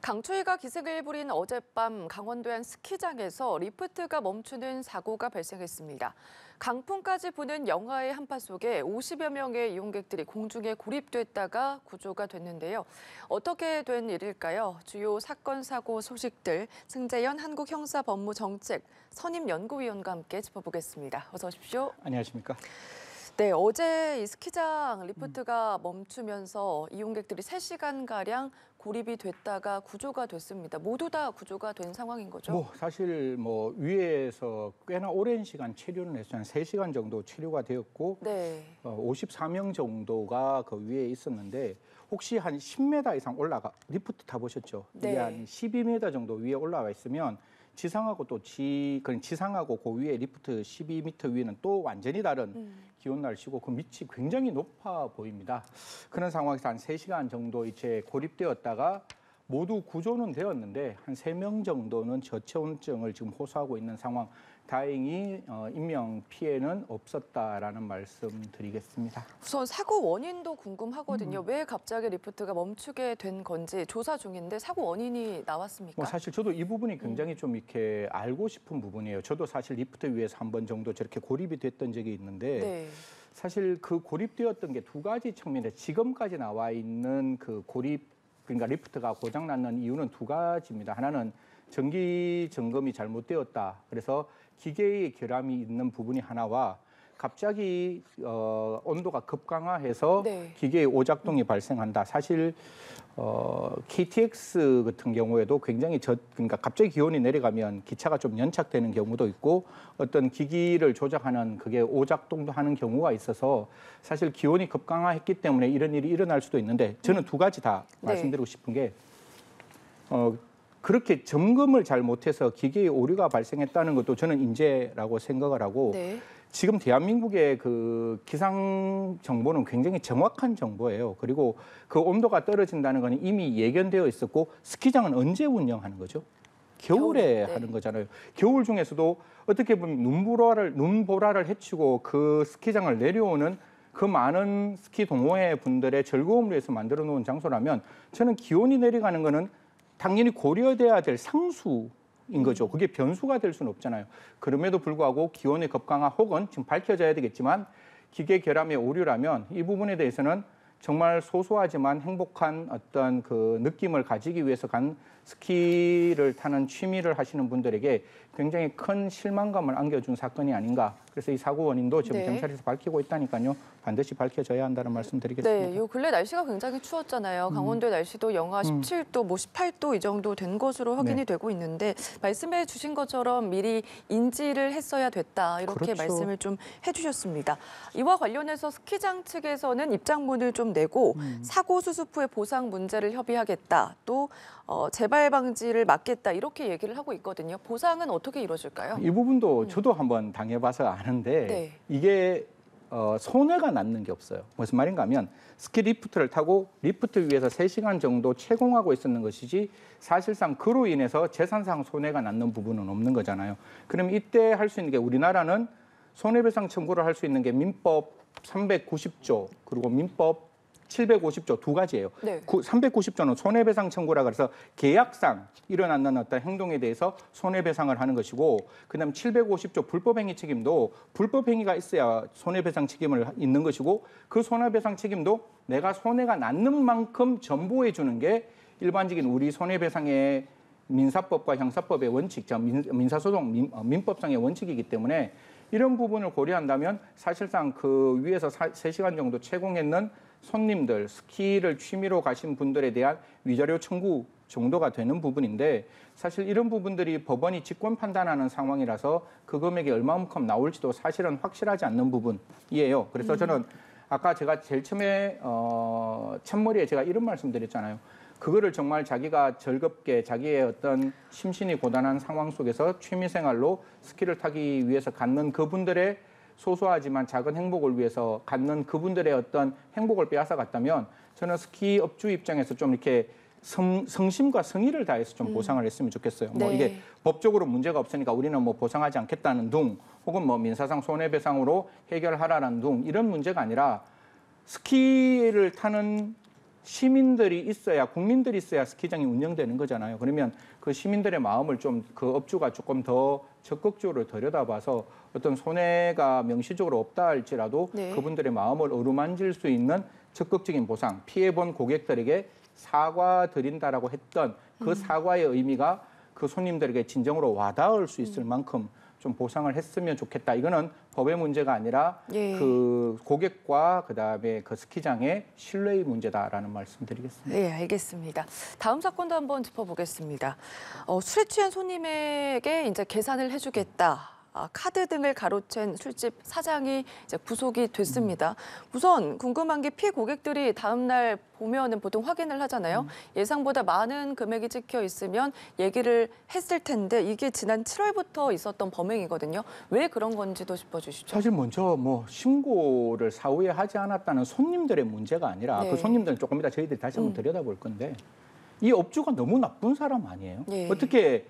강추위가 기승을 부린 어젯밤 강원도의 한 스키장에서 리프트가 멈추는 사고가 발생했습니다. 강풍까지 부는 영하의 한파 속에 50여 명의 이용객들이 공중에 고립됐다가 구조가 됐는데요. 어떻게 된 일일까요? 주요 사건, 사고 소식들 승재현 한국형사법무정책 선임연구위원과 함께 짚어보겠습니다. 어서 오십시오. 안녕하십니까? 네, 어제 이 스키장 리프트가 멈추면서 이용객들이 3시간가량 고립이 됐다가 구조가 됐습니다. 모두 다 구조가 된 상황인 거죠? 사실 위에서 꽤나 오랜 시간 체류는 했어요. 한 3시간 정도 체류가 되었고 네. 54명 정도가 그 위에 있었는데 혹시 한 10m 이상 리프트 타보셨죠? 네. 이게 한 12m 정도 위에 올라와 있으면 지상하고 지상하고 그 위에 리프트 12m 위는 또 완전히 다른 기온 날씨고 그 밑이 굉장히 높아 보입니다. 그런 상황에서 한 3시간 정도 이제 고립되었다가 모두 구조는 되었는데 한 3명 정도는 저체온증을 지금 호소하고 있는 상황. 다행히 인명 피해는 없었다라는 말씀 드리겠습니다. 우선 사고 원인도 궁금하거든요. 왜 갑자기 리프트가 멈추게 된 건지 조사 중인데 사고 원인이 나왔습니까? 사실 저도 이 부분이 굉장히 좀 이렇게 알고 싶은 부분이에요. 저도 사실 리프트 위에서 한 번 정도 저렇게 고립이 됐던 적이 있는데 네. 사실 그 고립되었던 게 두 가지 측면에 지금까지 나와 있는 그 그러니까 리프트가 고장났는 이유는 두 가지입니다. 하나는 정기 점검이 잘못되었다. 그래서 기계의 결함이 있는 부분이 하나와 갑자기 온도가 급강하해서 네. 기계의 오작동이 발생한다. 사실 KTX 같은 경우에도 굉장히 그러니까 갑자기 기온이 내려가면 기차가 좀 연착되는 경우도 있고 어떤 기기를 조작하는 그게 오작동도 하는 경우가 있어서 사실 기온이 급강하했기 때문에 이런 일이 일어날 수도 있는데 저는 두 가지 다 말씀드리고 싶은 게 그렇게 점검을 잘 못해서 기계의 오류가 발생했다는 것도 저는 인재라고 생각을 하고 네. 지금 대한민국의 그 기상 정보는 굉장히 정확한 정보예요. 그리고 그 온도가 떨어진다는 건 이미 예견되어 있었고 스키장은 언제 운영하는 거죠? 겨울에 네. 하는 거잖아요. 겨울 중에서도 어떻게 보면 눈보라를 헤치고 그 스키장을 내려오는 그 많은 스키 동호회 분들의 즐거움을 위해서 만들어 놓은 장소라면 저는 기온이 내려가는 거는 당연히 고려돼야 될 상수인 거죠. 그게 변수가 될 수는 없잖아요. 그럼에도 불구하고 기온의 급강하 혹은 지금 밝혀져야 되겠지만 기계 결함의 오류라면 이 부분에 대해서는 정말 소소하지만 행복한 어떤 그 느낌을 가지기 위해서 간 스키를 타는 취미를 하시는 분들에게 굉장히 큰 실망감을 안겨준 사건이 아닌가. 그래서 이 사고 원인도 지금 네. 경찰에서 밝히고 있다니까요. 반드시 밝혀져야 한다는 말씀 드리겠습니다. 네, 요 근래 날씨가 굉장히 추웠잖아요. 강원도의 날씨도 영하 17도, 18도 이 정도 된 것으로 확인이 되고 있는데 말씀해 주신 것처럼 미리 인지를 했어야 됐다. 이렇게 그렇죠. 말씀을 좀 해주셨습니다. 이와 관련해서 스키장 측에서는 입장문을 좀 내고 사고 수습 후에 보상 문제를 협의하겠다. 또 재발 방지를 막겠다. 이렇게 얘기를 하고 있거든요. 보상은 어떻게 이루어질까요? 이 부분도 저도 한번 당해봐서 아는데 네. 이게 손해가 남는 게 없어요. 무슨 말인가 하면 스키 리프트를 타고 리프트 위에서 3시간 정도 채공하고 있었는 것이지 사실상 그로 인해서 재산상 손해가 남는 부분은 없는 거잖아요. 그럼 이때 할 수 있는 게 우리나라는 손해배상 청구를 할 수 있는 게 민법 390조 그리고 민법 750조 두 가지예요. 네. 390조는 손해배상 청구라 그래서 계약상 일어나는 어떤 행동에 대해서 손해배상을 하는 것이고 그다음 750조 불법행위 책임도 불법행위가 있어야 손해배상 책임을 있는 것이고 그 손해배상 책임도 내가 손해가 남는 만큼 전보해 주는 게 일반적인 우리 손해배상의 민사법과 형사법의 원칙, 민사소송, 민법상의 원칙이기 때문에 이런 부분을 고려한다면 사실상 그 위에서 3시간 정도 채공했는 손님들, 스키를 취미로 가신 분들에 대한 위자료 청구 정도가 되는 부분인데 사실 이런 부분들이 법원이 직권 판단하는 상황이라서 그 금액이 얼마만큼 나올지도 사실은 확실하지 않는 부분이에요. 그래서 저는 아까 제가 제일 처음에 첫머리에 제가 이런 말씀 드렸잖아요. 그거를 정말 자기가 즐겁게 자기의 어떤 심신이 고단한 상황 속에서 취미생활로 스키를 타기 위해서 갖는 그분들의 소소하지만 작은 행복을 위해서 갖는 그분들의 어떤 행복을 빼앗아 갔다면 저는 스키 업주 입장에서 좀 이렇게 성심과 성의를 다해서 좀 보상을 했으면 좋겠어요. 네. 이게 법적으로 문제가 없으니까 우리는 보상하지 않겠다는 둥 혹은 민사상 손해배상으로 해결하라는 둥 이런 문제가 아니라 스키를 타는 시민들이 있어야 국민들이 있어야 스키장이 운영되는 거잖아요. 그러면 그 시민들의 마음을 좀 그 업주가 조금 더 적극적으로 들여다봐서 어떤 손해가 명시적으로 없다 할지라도 네. 그분들의 마음을 어루만질 수 있는 적극적인 보상, 피해본 고객들에게 사과드린다라고 했던 그 사과의 의미가 그 손님들에게 진정으로 와닿을 수 있을 만큼 좀 보상을 했으면 좋겠다. 이거는 법의 문제가 아니라 예. 그 고객과 그다음에 그 스키장의 신뢰의 문제다라는 말씀드리겠습니다. 네, 알겠습니다. 다음 사건도 한번 짚어보겠습니다. 술에 취한 손님에게 이제 계산을 해주겠다. 카드 등을 가로챈 술집 사장이 이제 구속이 됐습니다. 우선 궁금한 게 피해 고객들이 다음 날 보면은 보통 확인을 하잖아요. 예상보다 많은 금액이 찍혀 있으면 얘기를 했을 텐데 이게 지난 7월부터 있었던 범행이거든요. 왜 그런 건지도 짚어주시죠. 사실 먼저 뭐 신고를 사후에 하지 않았다는 손님들의 문제가 아니라 네. 그 손님들은 조금 이따 저희들이 다시 한번 들여다볼 건데 이 업주가 너무 나쁜 사람 아니에요? 예. 어떻게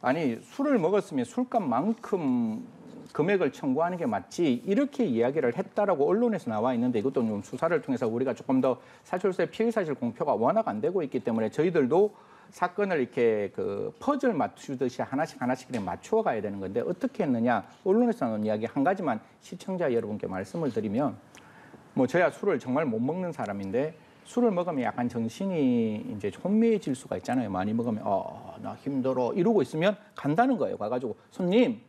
아니 술을 먹었으면 술값만큼 금액을 청구하는 게 맞지 이렇게 이야기를 했다라고 언론에서 나와 있는데 이것도 좀 수사를 통해서 우리가 조금 더 사실상 피해 사실 공표가 워낙 안 되고 있기 때문에 저희들도 사건을 이렇게 그 퍼즐 맞추듯이 하나씩 그냥 맞추어 가야 되는 건데 어떻게 했느냐 언론에서 나온 이야기 한 가지만 시청자 여러분께 말씀을 드리면 뭐 저야 술을 정말 못 먹는 사람인데 술을 먹으면 약간 정신이 이제 혼미해질 수가 있잖아요. 많이 먹으면 나 힘들어 이러고 있으면 간다는 거예요. 가가지고 손님,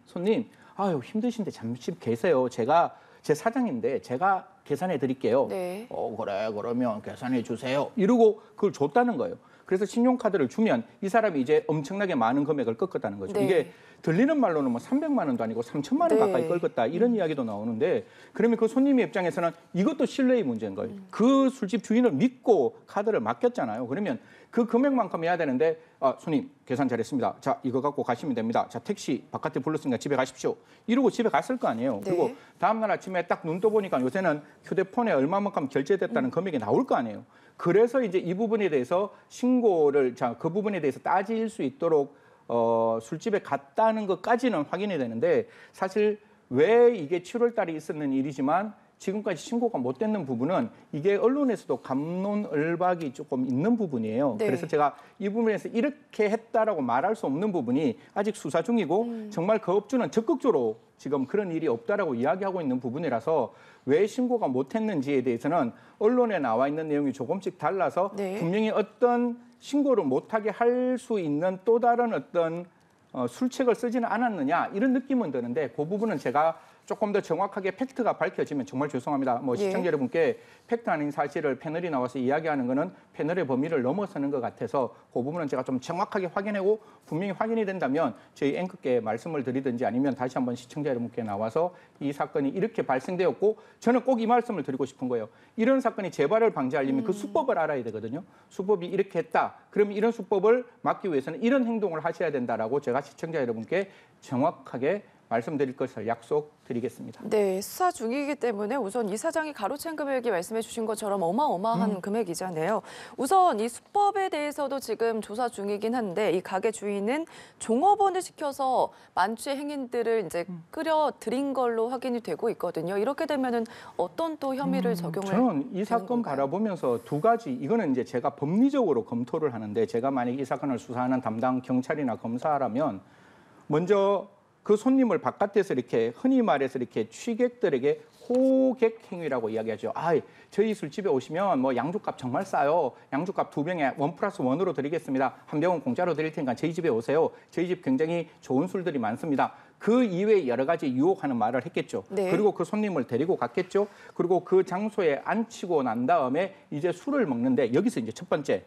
아유 힘드신데 잠시 계세요. 제가 제 사장인데 제가 계산해 드릴게요. 네. 그래 그러면 계산해 주세요. 이러고 그걸 줬다는 거예요. 그래서 신용카드를 주면 이 사람이 이제 엄청나게 많은 금액을 꺾었다는 거죠. 네. 이게 들리는 말로는 뭐 300만 원도 아니고 3천만 원 네. 가까이 꺾었다 이런 이야기도 나오는데 그러면 그 손님의 입장에서는 이것도 신뢰의 문제인 거예요. 그 술집 주인을 믿고 카드를 맡겼잖아요. 그러면 그 금액만큼 해야 되는데 손님 계산 잘했습니다. 자 이거 갖고 가시면 됩니다. 자 택시 바깥에 불렀으니까 집에 가십시오. 이러고 집에 갔을 거 아니에요. 네. 그리고 다음날 아침에 딱 눈 떠보니까 요새는 휴대폰에 얼마만큼 결제됐다는 금액이 나올 거 아니에요. 그래서 이제 이 부분에 대해서 신고를 그 부분에 대해서 따질 수 있도록 술집에 갔다는 것까지는 확인이 되는데 사실 왜 이게 7월 달에 있었는 일이지만 지금까지 신고가 못 됐는 부분은 이게 언론에서도 갑론을박이 조금 있는 부분이에요. 네. 그래서 제가 이 부분에서 이렇게 했다라고 말할 수 없는 부분이 아직 수사 중이고 정말 그 업주는 적극적으로 지금 그런 일이 없다라고 이야기하고 있는 부분이라서 왜 신고가 못 했는지에 대해서는 언론에 나와 있는 내용이 조금씩 달라서 네. 분명히 어떤 신고를 못하게 할 수 있는 또 다른 어떤 술책을 쓰지는 않았느냐 이런 느낌은 드는데 그 부분은 제가 조금 더 정확하게 팩트가 밝혀지면 정말 죄송합니다. 뭐 시청자 여러분께 팩트 아닌 사실을 패널이 나와서 이야기하는 거는 패널의 범위를 넘어서는 것 같아서 그 부분은 제가 좀 정확하게 확인하고 분명히 확인이 된다면 저희 앵커께 말씀을 드리든지 아니면 다시 한번 시청자 여러분께 나와서 이 사건이 이렇게 발생되었고 저는 꼭 이 말씀을 드리고 싶은 거예요. 이런 사건이 재발을 방지하려면 그 수법을 알아야 되거든요. 수법이 이렇게 했다. 그러면 이런 수법을 막기 위해서는 이런 행동을 하셔야 된다라고 제가 시청자 여러분께 정확하게 말씀드릴 것을 약속드리겠습니다. 네, 수사 중이기 때문에 우선 이 사장이 가로챈 금액이 말씀해 주신 것처럼 어마어마한 금액이잖아요. 우선 이 수법에 대해서도 지금 조사 중이긴 한데 이 가게 주인은 종업원을 시켜서 만취의 행인들을 이제 끌어들인 걸로 확인이 되고 있거든요. 이렇게 되면은 어떤 또 혐의를 적용을 저는 이 사건 건가요? 바라보면서 두 가지 이거는 이제 제가 법리적으로 검토를 하는데 제가 만약 이 사건을 수사하는 담당 경찰이나 검사라면 먼저 그 손님을 바깥에서 이렇게 흔히 말해서 이렇게 취객들에게 호객 행위라고 이야기하죠. 저희 술집에 오시면 뭐 양주값 정말 싸요. 양주값 2병에 1+1으로 드리겠습니다. 한 병은 공짜로 드릴 테니까 저희 집에 오세요. 저희 집 굉장히 좋은 술들이 많습니다. 그 이외에 여러 가지 유혹하는 말을 했겠죠. 네. 그리고 그 손님을 데리고 갔겠죠. 그리고 그 장소에 앉히고 난 다음에 이제 술을 먹는데 여기서 이제 첫 번째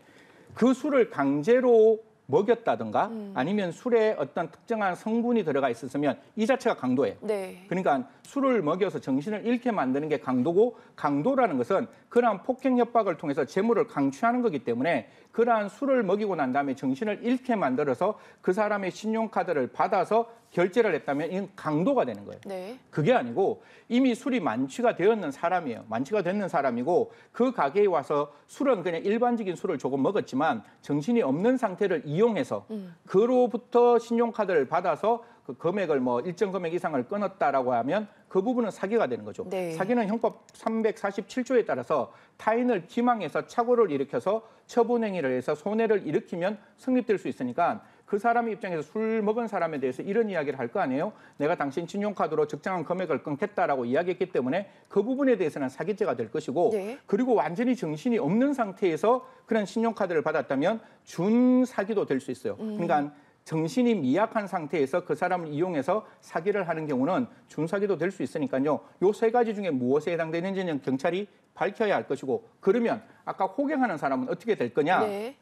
그 술을 강제로 먹였다든가 아니면 술에 어떤 특정한 성분이 들어가 있었으면 이 자체가 강도예요. 네. 그러니까 술을 먹여서 정신을 잃게 만드는 게 강도고 강도라는 것은 그러한 폭행 협박을 통해서 재물을 강취하는 거기 때문에 그러한 술을 먹이고 난 다음에 정신을 잃게 만들어서 그 사람의 신용카드를 받아서 결제를 했다면 이건 강도가 되는 거예요. 네. 그게 아니고 이미 술이 만취가 되었는 사람이에요. 만취가 됐는 사람이고 그 가게에 와서 술은 그냥 일반적인 술을 조금 먹었지만 정신이 없는 상태를 이용해서 그로부터 신용카드를 받아서 그 금액을 뭐 일정 금액 이상을 끊었다라고 하면 그 부분은 사기가 되는 거죠. 네. 사기는 형법 347조에 따라서 타인을 기망해서 착오를 일으켜서 처분행위를 해서 손해를 일으키면 성립될 수 있으니까 그 사람의 입장에서 술 먹은 사람에 대해서 이런 이야기를 할 거 아니에요. 내가 당신 신용카드로 적정한 금액을 끊겠다라고 이야기했기 때문에 그 부분에 대해서는 사기죄가 될 것이고 네. 그리고 완전히 정신이 없는 상태에서 그런 신용카드를 받았다면 준사기도 될 수 있어요. 그러니까 정신이 미약한 상태에서 그 사람을 이용해서 사기를 하는 경우는 준사기도 될 수 있으니까요. 요 세 가지 중에 무엇에 해당되는지는 경찰이 밝혀야 할 것이고 그러면 아까 호갱하는 사람은 어떻게 될 거냐? 네.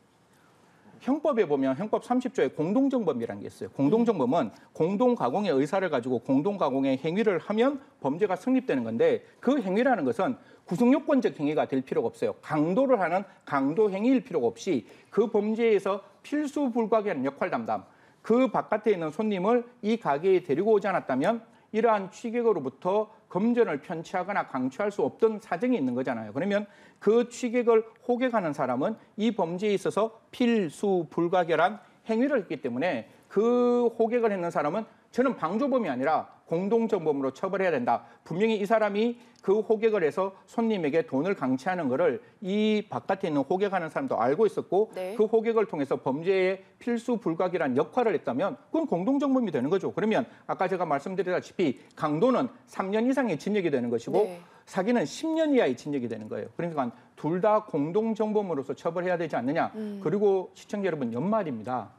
형법에 보면 형법 30조에 공동정범이라는 게 있어요. 공동정범은 공동가공의 의사를 가지고 공동가공의 행위를 하면 범죄가 성립되는 건데 그 행위라는 것은 구성요건적 행위가 될 필요가 없어요. 강도를 하는 강도 행위일 필요가 없이 그 범죄에서 필수 불가결한 역할 담당, 그 바깥에 있는 손님을 이 가게에 데리고 오지 않았다면 이러한 취객으로부터 금전을 편취하거나 강취할 수 없던 사정이 있는 거잖아요. 그러면 그 취객을 호객하는 사람은 이 범죄에 있어서 필수 불가결한 행위를 했기 때문에 그 호객을 했는 사람은 저는 방조범이 아니라 공동정범으로 처벌해야 된다. 분명히 이 사람이 그 호객을 해서 손님에게 돈을 강취하는 거를 이 바깥에 있는 호객하는 사람도 알고 있었고 네. 그 호객을 통해서 범죄의 필수 불가결한 역할을 했다면 그건 공동정범이 되는 거죠. 그러면 아까 제가 말씀드렸다시피 강도는 3년 이상의 징역이 되는 것이고 네. 사기는 10년 이하의 징역이 되는 거예요. 그러니까 둘 다 공동정범으로서 처벌해야 되지 않느냐. 그리고 시청자 여러분 연말입니다.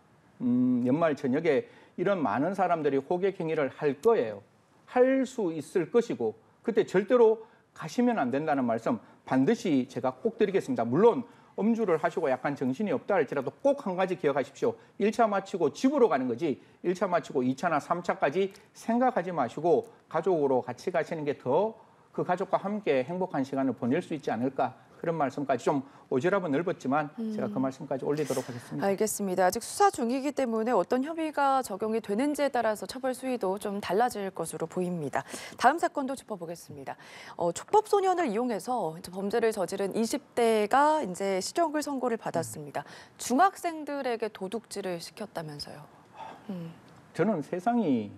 연말 저녁에 이런 많은 사람들이 호객 행위를 할 거예요. 할 수 있을 것이고 그때 절대로 가시면 안 된다는 말씀 반드시 제가 꼭 드리겠습니다. 물론 음주를 하시고 약간 정신이 없다 할지라도 꼭 한 가지 기억하십시오. 1차 마치고 집으로 가는 거지 1차 마치고 2차나 3차까지 생각하지 마시고 가족으로 같이 가시는 게 더 그 가족과 함께 행복한 시간을 보낼 수 있지 않을까 그런 말씀까지 좀 오지랖은 넓었지만 제가 그 말씀까지 올리도록 하겠습니다. 알겠습니다. 아직 수사 중이기 때문에 어떤 혐의가 적용이 되는지에 따라서 처벌 수위도 좀 달라질 것으로 보입니다. 다음 사건도 짚어보겠습니다. 촉법 소년을 이용해서 이제 범죄를 저지른 20대가 이제 실형을 선고를 받았습니다. 중학생들에게 도둑질을 시켰다면서요. 저는 세상이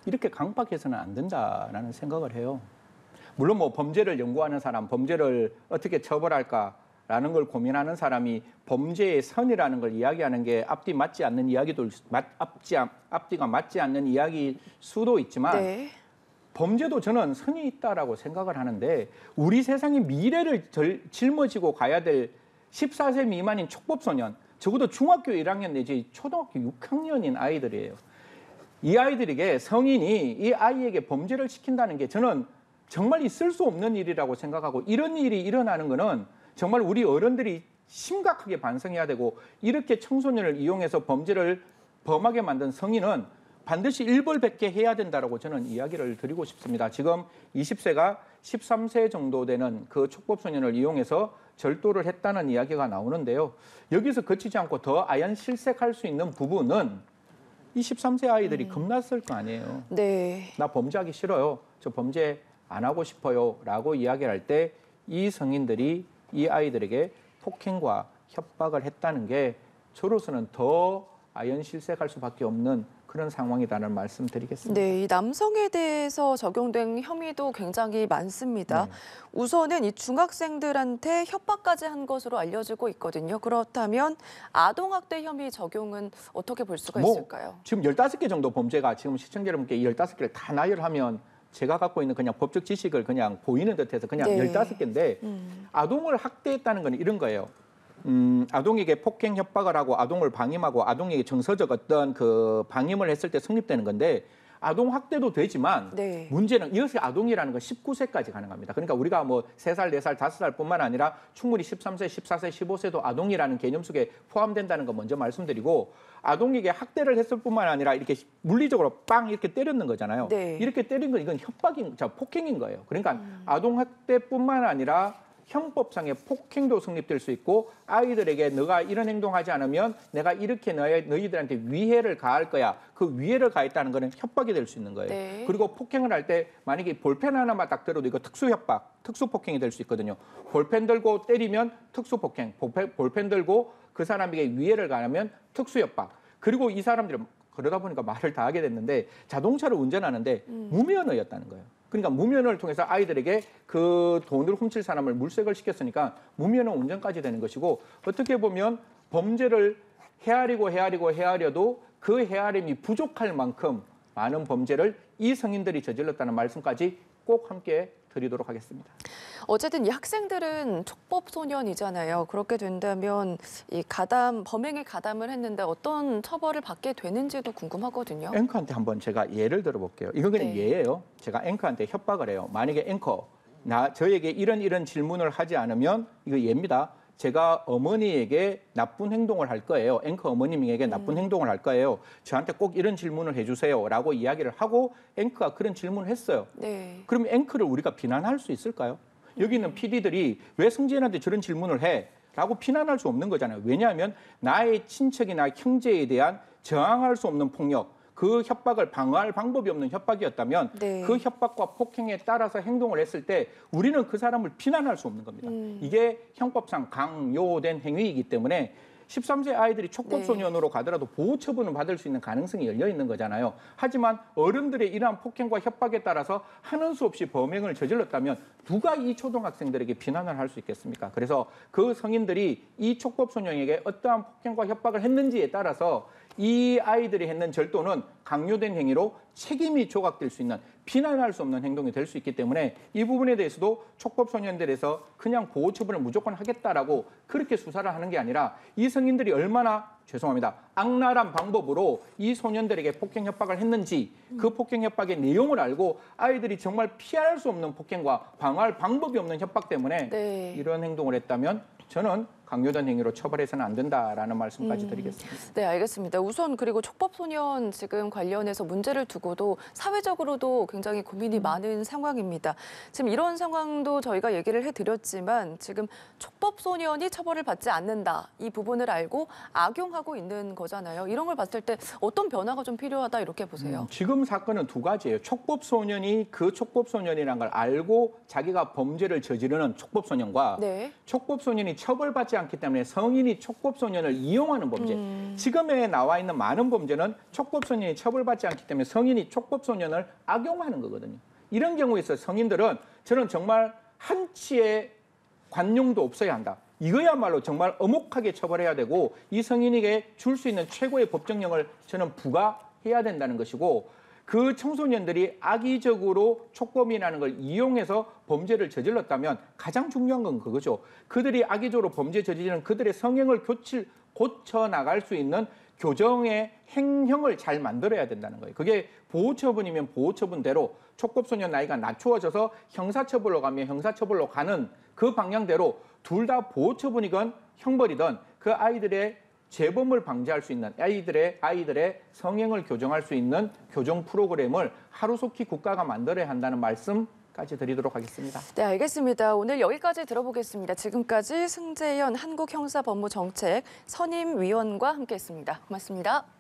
이렇게 강박해서는 안 된다라는 생각을 해요. 물론 뭐 범죄를 연구하는 사람, 범죄를 어떻게 처벌할까라는 걸 고민하는 사람이 범죄의 선이라는 걸 이야기하는 게 앞뒤 맞지 않는 이야기도 앞뒤가 맞지 않는 이야기일 수도 있지만 네. 범죄도 저는 선이 있다라고 생각을 하는데 우리 세상의 미래를 짊어지고 가야 될 14세 미만인 촉법소년, 적어도 중학교 1학년 내지 초등학교 6학년인 아이들이에요. 이 아이들에게 성인이 이 아이에게 범죄를 시킨다는 게 저는 정말 있을 수 없는 일이라고 생각하고 이런 일이 일어나는 거는 정말 우리 어른들이 심각하게 반성해야 되고 이렇게 청소년을 이용해서 범죄를 범하게 만든 성인은 반드시 일벌백계 해야 된다라고 저는 이야기를 드리고 싶습니다. 지금 20세가 13세 정도 되는 그 촉법소년을 이용해서 절도를 했다는 이야기가 나오는데요. 여기서 그치지 않고 더 아연 실색할 수 있는 부분은 이 13세 아이들이 겁났을 거 아니에요. 네. 나 범죄하기 싫어요. 저 범죄 안 하고 싶어요. 라고 이야기를 할 때 이 성인들이 이 아이들에게 폭행과 협박을 했다는 게 저로서는 더 아연실색할 수밖에 없는 그런 상황이라는 말씀 드리겠습니다. 네, 이 남성에 대해서 적용된 혐의도 굉장히 많습니다. 네. 우선은 이 중학생들한테 협박까지 한 것으로 알려지고 있거든요. 그렇다면 아동학대 혐의 적용은 어떻게 볼 수가 있을까요? 지금 15개 정도 범죄가 지금 시청자 여러분께 이 15개를 다 나열하면 제가 갖고 있는 그냥 법적 지식을 그냥 보이는 듯해서 그냥 네. 15개인데 아동을 학대했다는 건 이런 거예요. 아동에게 폭행 협박을 하고 아동을 방임하고 아동에게 정서적 어떤 그 방임을 했을 때 성립되는 건데 아동 학대도 되지만 네. 문제는 이것이 아동이라는 건 19세까지 가능합니다. 그러니까 우리가 뭐 3살, 4살, 5살뿐만 아니라 충분히 13세, 14세, 15세도 아동이라는 개념 속에 포함된다는 거 먼저 말씀드리고 아동에게 학대를 했을 뿐만 아니라 이렇게 물리적으로 빵 이렇게 때렸는 거잖아요. 네. 이렇게 때린 건 이건 폭행인 거예요. 그러니까 아동 학대뿐만 아니라 형법상의 폭행도 성립될 수 있고 아이들에게 너가 이런 행동하지 않으면 내가 이렇게 너희들한테 위해를 가할 거야. 그 위해를 가했다는 거는 협박이 될 수 있는 거예요. 네. 그리고 폭행을 할 때 만약에 볼펜 하나만 딱 들어도 이거 특수협박, 특수폭행이 될 수 있거든요. 볼펜 들고 때리면 특수폭행, 볼펜 들고 그 사람에게 위해를 가하면 특수협박. 그리고 이 사람들은 그러다 보니까 말을 다 하게 됐는데 자동차를 운전하는데 무면허였다는 거예요. 그러니까 무면허를 통해서 아이들에게 그 돈을 훔칠 사람을 물색을 시켰으니까 무면허 운전까지 되는 것이고 어떻게 보면 범죄를 헤아려도 그 헤아림이 부족할 만큼 많은 범죄를 이 성인들이 저질렀다는 말씀까지 꼭 함께 드리도록 하겠습니다. 어쨌든 이 학생들은 촉법 소년이잖아요. 그렇게 된다면 이 범행에 가담을 했는데 어떤 처벌을 받게 되는지도 궁금하거든요. 앵커한테 한번 제가 예를 들어볼게요. 이건 그냥 네. 예예요. 제가 앵커한테 협박을 해요. 만약에 앵커, 저에게 이런 질문을 하지 않으면 이거 예입니다. 제가 어머니에게 나쁜 행동을 할 거예요. 앵커 어머님에게 나쁜 행동을 할 거예요. 저한테 꼭 이런 질문을 해주세요. 라고 이야기를 하고 앵커가 그런 질문을 했어요. 네. 그럼 앵커를 우리가 비난할 수 있을까요? 여기 있는 PD들이 왜 승재한테 저런 질문을 해? 라고 비난할 수 없는 거잖아요. 왜냐하면 나의 친척이나 형제에 대한 저항할 수 없는 폭력, 그 협박을 방어할 방법이 없는 협박이었다면 네. 그 협박과 폭행에 따라서 행동을 했을 때 우리는 그 사람을 비난할 수 없는 겁니다. 이게 형법상 강요된 행위이기 때문에 13세 아이들이 촉법소년으로 가더라도 보호 처분을 받을 수 있는 가능성이 열려 있는 거잖아요. 하지만 어른들의 이러한 폭행과 협박에 따라서 하는 수 없이 범행을 저질렀다면 누가 이 초등학생들에게 비난을 할 수 있겠습니까? 그래서 그 성인들이 이 촉법소년에게 어떠한 폭행과 협박을 했는지에 따라서 이 아이들이 했는 절도는 강요된 행위로 책임이 조각될 수 있는 비난할 수 없는 행동이 될 수 있기 때문에 이 부분에 대해서도 촉법소년들에서 그냥 보호 처분을 무조건 하겠다라고 그렇게 수사를 하는 게 아니라 이 성인들이 얼마나 악랄한 방법으로 이 소년들에게 폭행 협박을 했는지 그 폭행 협박의 내용을 알고 아이들이 정말 피할 수 없는 폭행과 방어할 방법이 없는 협박 때문에 네. 이런 행동을 했다면 저는 강요된 행위로 처벌해서는 안 된다라는 말씀까지 드리겠습니다. 네, 알겠습니다. 우선 그리고 촉법소년 지금 관련해서 문제를 두고도 사회적으로도 굉장히 고민이 많은 상황입니다. 지금 이런 상황도 저희가 얘기를 해드렸지만 지금 촉법소년이 처벌을 받지 않는다. 이 부분을 알고 악용하고 있는 거잖아요. 이런 걸 봤을 때 어떤 변화가 좀 필요하다 이렇게 보세요. 지금 사건은 두 가지예요. 촉법소년이 그 촉법소년이라는 걸 알고 자기가 범죄를 저지르는 촉법소년과 네. 촉법소년이 처벌받지 않기 때문에 성인이 촉법소년을 이용하는 범죄. 지금에 나와 있는 많은 범죄는 촉법소년이 처벌받지 않기 때문에 성인이 촉법소년을 악용하는 거거든요. 이런 경우에 있어 성인들은 저는 정말 한치의 관용도 없어야 한다. 이거야말로 정말 엄혹하게 처벌해야 되고 이 성인에게 줄 수 있는 최고의 법정형을 저는 부과해야 된다는 것이고 그 청소년들이 악의적으로 촉법이라는 걸 이용해서 범죄를 저질렀다면 가장 중요한 건 그거죠. 그들이 악의적으로 범죄 저지르는 그들의 성향을 고쳐나갈 수 있는 교정의 행형을 잘 만들어야 된다는 거예요. 그게 보호처분이면 보호처분대로 촉법소년 나이가 낮추어져서 형사처벌로 가면 형사처벌로 가는 그 방향대로 둘 다 보호처분이건 형벌이든 그 아이들의 재범을 방지할 수 있는 아이들의 성향을 교정할 수 있는 교정 프로그램을 하루속히 국가가 만들어야 한다는 말씀까지 드리도록 하겠습니다. 네, 알겠습니다. 오늘 여기까지 들어보겠습니다. 지금까지 승재현 한국형사법무정책 선임위원과 함께했습니다. 고맙습니다.